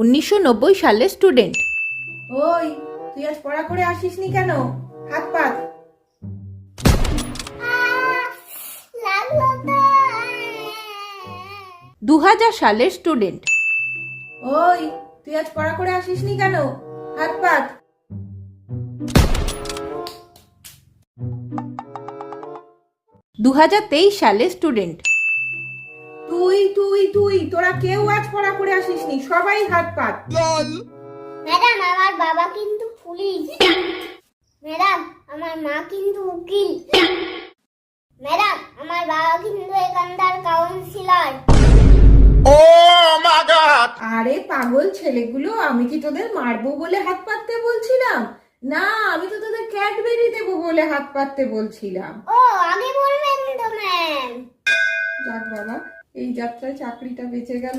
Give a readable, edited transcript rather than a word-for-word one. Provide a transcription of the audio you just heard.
1990 সালের স্টুডেন্ট। ওই তুই আজ পড়া করে আসিসনি কেন? হাত পাত। 2000 সালের স্টুডেন্ট। ওই তুই আজ পড়া করে আসিসনি কেন? হাত পাত। 2023 সালের স্টুডেন্ট। তুই তুই তুই তোরা কেউ আজ পড়া করে আসিসনি, সবাই হাত পাত। ম্যাডাম, আমার বাবা কিন্তু পুলিশ। ম্যাডাম, আমার মা কিন্তু উকিল। ম্যাডাম, আমার বাবা কিন্তু এখানকার কাউন্সিলর। আরে পাগল ছেলেগুলো, আমি কি তোদের মারবো বলে হাত পাততে বলছিলাম? না, আমি তো তোদের ক্যাডবেরি দেবো বলে হাত পাততে বলছিলাম। ও, আগে বলবেন তো ম্যাম। যাক বাবা, এই যাত্রায় চাকরিটা বেঁচে গেল।